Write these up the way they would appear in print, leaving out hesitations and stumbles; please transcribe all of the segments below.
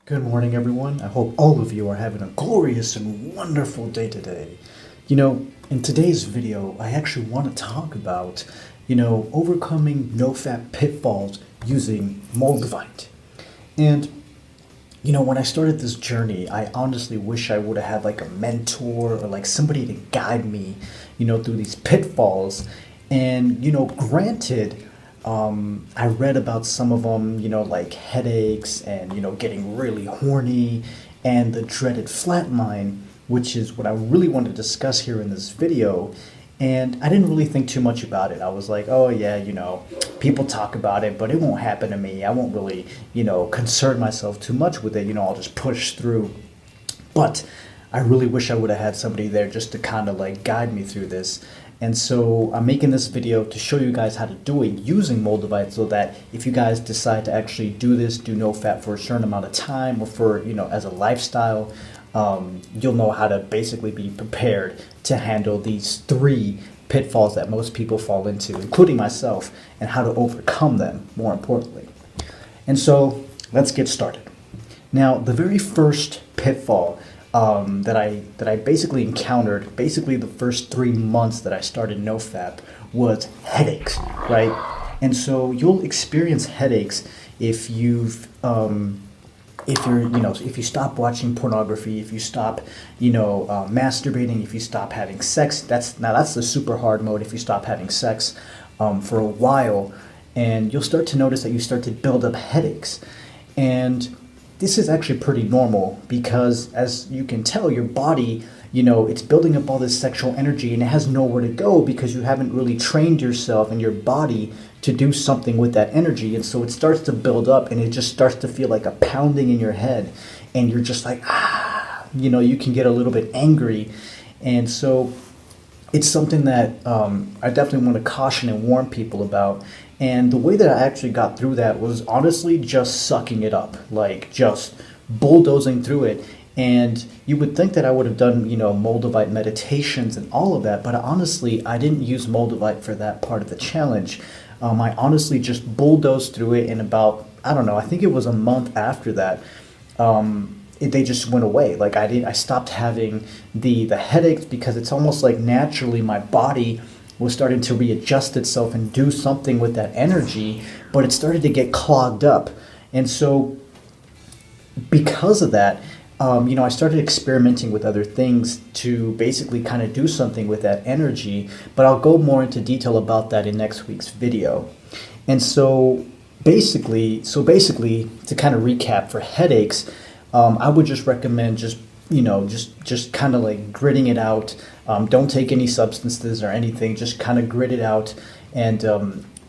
Good morning, everyone. I hope all of you are having a glorious and wonderful day today. In today's video, I actually want to talk about, overcoming NoFap pitfalls using Moldavite. And, when I started this journey, I honestly wish I would have had like a mentor or like somebody to guide me, through these pitfalls. And, granted, I read about some of them, like headaches and, getting really horny and the dreaded flatline, which is what I really want to discuss here in this video. And I didn't really think too much about it. I was like, oh yeah, people talk about it, but it won't happen to me. I won't really, concern myself too much with it. I'll just push through. But I really wish I would have had somebody there just to kind of like guide me through this. And so I'm making this video to show you guys how to do it using Moldavite, so that if you guys decide to actually do this, do NoFap for a certain amount of time or for, as a lifestyle, you'll know how to basically be prepared to handle these three pitfalls that most people fall into, including myself, and how to overcome them, more importantly. And so let's get started. Now, the very first pitfall that I basically encountered, basically the first 3 months that I started NoFap, was headaches, right? And so you'll experience headaches if if you stop watching pornography, if you stop, masturbating, if you stop having sex. That's the super hard mode. If you stop having sex for a while, and you'll start to notice that you start to build up headaches. And this is actually pretty normal because, as you can tell, your body, it's building up all this sexual energy and it has nowhere to go because you haven't really trained yourself and your body to do something with that energy. And so it starts to build up and it just starts to feel like a pounding in your head. And you're just like, you can get a little bit angry. And so it's something that I definitely want to caution and warn people about. And the way that I actually got through that was honestly just sucking it up, like just bulldozing through it. And you would think that I would have done, Moldavite meditations and all of that, but honestly, I didn't use Moldavite for that part of the challenge. I honestly just bulldozed through it in about, I think it was a month after that. They just went away. Like I stopped having the headaches because it's almost like naturally my body was starting to readjust itself and do something with that energy, but it started to get clogged up. And so because of that, I started experimenting with other things to basically kind of do something with that energy, but I'll go more into detail about that in next week's video. And so basically, to kind of recap for headaches, I would just recommend just kind of like gritting it out. Don't take any substances or anything, just kind of grit it out and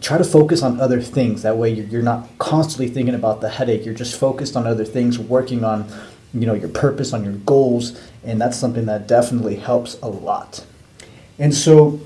try to focus on other things. That way you're not constantly thinking about the headache. You're just focused on other things, working on your purpose, on your goals, and that's something that definitely helps a lot. And so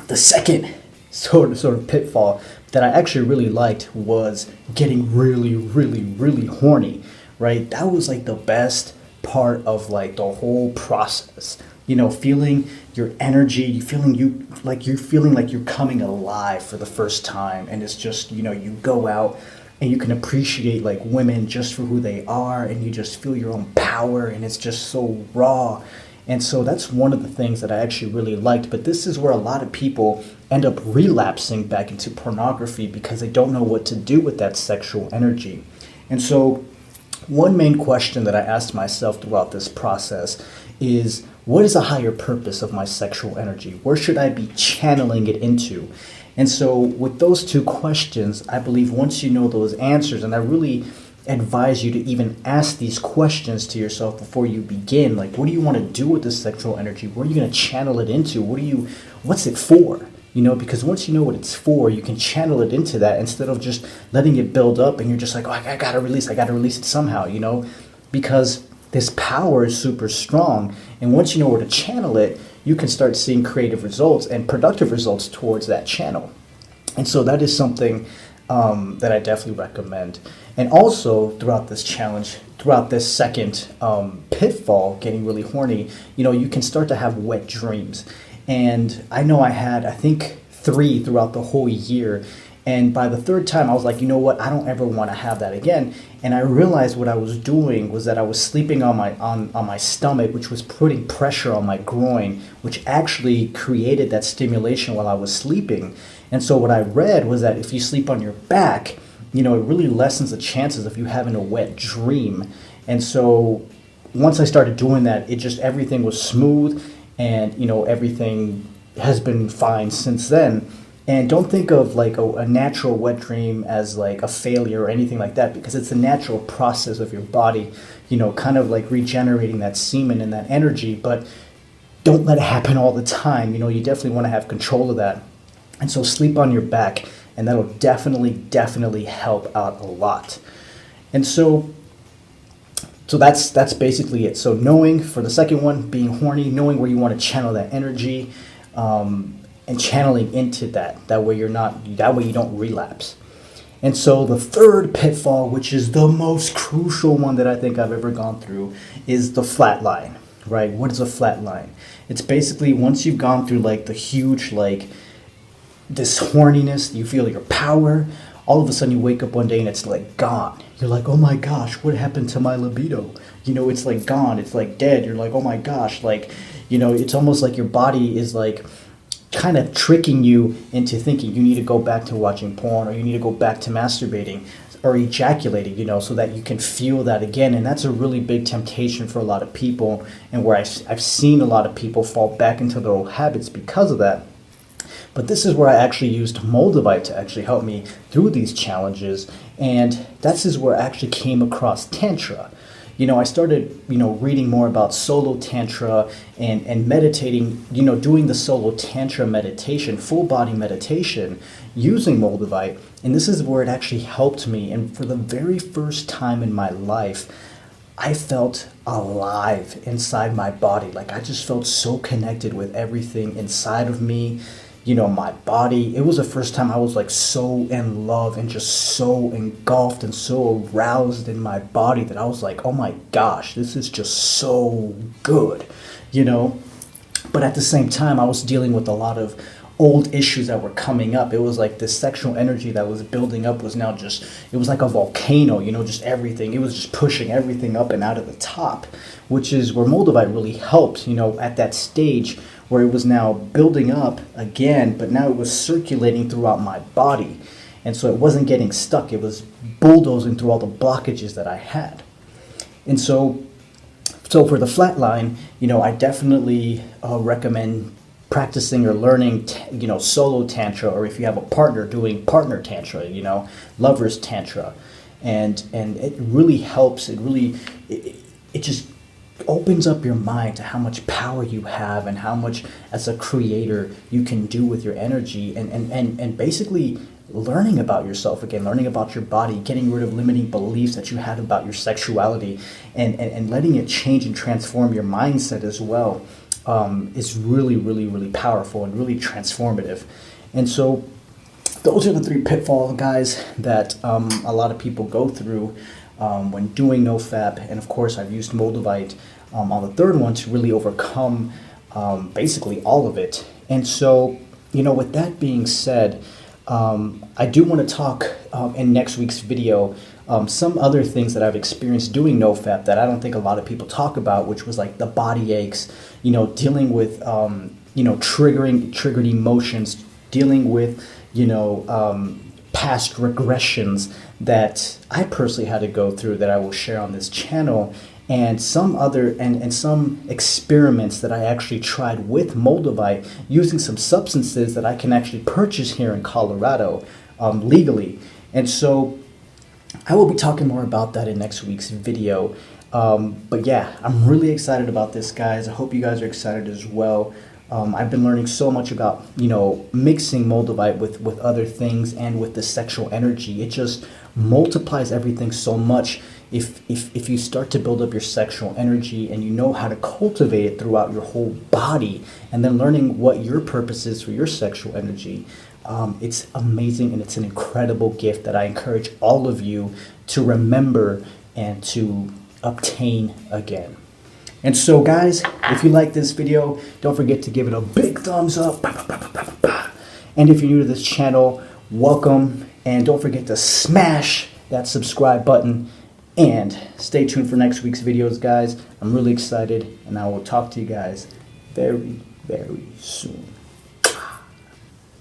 the second sort of pitfall that I actually really liked was getting really, really, really horny, right? That was like the best part of like the whole process. Feeling your energy, feeling like you're coming alive for the first time, and it's just, you go out and you can appreciate like women just for who they are, and you just feel your own power, and it's just so raw. And so that's one of the things that I actually really liked. But this is where a lot of people end up relapsing back into pornography because they don't know what to do with that sexual energy. And so one main question that I asked myself throughout this process is, what is a higher purpose of my sexual energy? Where should I be channeling it into? And so with those two questions, I believe once you know those answers, and I really advise you to even ask these questions to yourself before you begin, like, what do you want to do with this sexual energy? Where are you going to channel it into? What's it for? Because once you know what it's for, you can channel it into that instead of just letting it build up and you're just like, oh, I gotta release it somehow, because this power is super strong. And once you know where to channel it, you can start seeing creative results and productive results towards that channel. And so that is something that I definitely recommend. And also throughout this challenge, throughout this second pitfall, getting really horny, you can start to have wet dreams. And I know I had, I think, 3 throughout the whole year. And by the third time, I was like, you know what? I don't ever want to have that again. And I realized what I was doing was that I was sleeping on my stomach, which was putting pressure on my groin, which actually created that stimulation while I was sleeping. And so what I read was that if you sleep on your back, it really lessens the chances of you having a wet dream. And so once I started doing that, everything was smooth, and everything has been fine since then. And don't think of like a natural wet dream as like a failure or anything like that, because it's a natural process of your body, kind of like regenerating that semen and that energy. But don't let it happen all the time. You definitely want to have control of that. And so sleep on your back, and that'll definitely help out a lot. And so that's basically it. So knowing, for the second one, being horny, knowing where you want to channel that energy, and channeling into that way you don't relapse. And so the third pitfall, which is the most crucial one that I think I've ever gone through, is the flatline, right? What is a flatline? It's basically once you've gone through like the huge, like this horniness, you feel your power, all of a sudden you wake up one day and it's like gone. You're like, oh my gosh, what happened to my libido? It's like gone, it's like dead. You're like, oh my gosh, like, it's almost like your body is like kind of tricking you into thinking you need to go back to watching porn, or you need to go back to masturbating or ejaculating, so that you can feel that again. And that's a really big temptation for a lot of people, and where I've seen a lot of people fall back into their old habits because of that. But this is where I actually used Moldavite to actually help me through these challenges, and this is where I actually came across Tantra. I started, reading more about solo Tantra and meditating, doing the solo Tantra meditation, full body meditation using Moldavite. And this is where it actually helped me. And for the very first time in my life, I felt alive inside my body. Like I just felt so connected with everything inside of me. My body. It was the first time I was like so in love and just so engulfed and so aroused in my body that I was like, oh my gosh, this is just so good, But at the same time, I was dealing with a lot of old issues that were coming up. It was like this sexual energy that was building up was now just, it was like a volcano, just everything. It was just pushing everything up and out of the top, which is where Moldavite really helped, at that stage where it was now building up again, but now it was circulating throughout my body. And so it wasn't getting stuck. It was bulldozing through all the blockages that I had. And so for the flatline, I definitely recommend practicing or learning, solo Tantra, or if you have a partner, doing partner Tantra, lovers Tantra. And it really helps. It just opens up your mind to how much power you have and how much as a creator you can do with your energy, and basically learning about yourself again, learning about your body, getting rid of limiting beliefs that you had about your sexuality, and letting it change and transform your mindset as well, is really powerful and really transformative. And so those are the three pitfalls, guys, that a lot of people go through when doing NoFap. And of course, I've used Moldavite on the third one to really overcome basically all of it. And so, with that being said, I do want to talk in next week's video some other things that I've experienced doing NoFap that I don't think a lot of people talk about, which was like the body aches, dealing with triggered emotions, dealing with past regressions that I personally had to go through that I will share on this channel, and some other and some experiments that I actually tried with Moldavite using some substances that I can actually purchase here in Colorado legally. And so I will be talking more about that in next week's video. But yeah, I'm really excited about this, guys. I hope you guys are excited as well. I've been learning so much about, mixing Moldavite with other things and with the sexual energy. It just multiplies everything so much if you start to build up your sexual energy and you know how to cultivate it throughout your whole body, and then learning what your purpose is for your sexual energy. It's amazing, and it's an incredible gift that I encourage all of you to remember and to obtain again. And so, guys, if you like this video, don't forget to give it a big thumbs up. And if you're new to this channel, welcome. And don't forget to smash that subscribe button. And stay tuned for next week's videos, guys. I'm really excited, and I will talk to you guys very, very soon.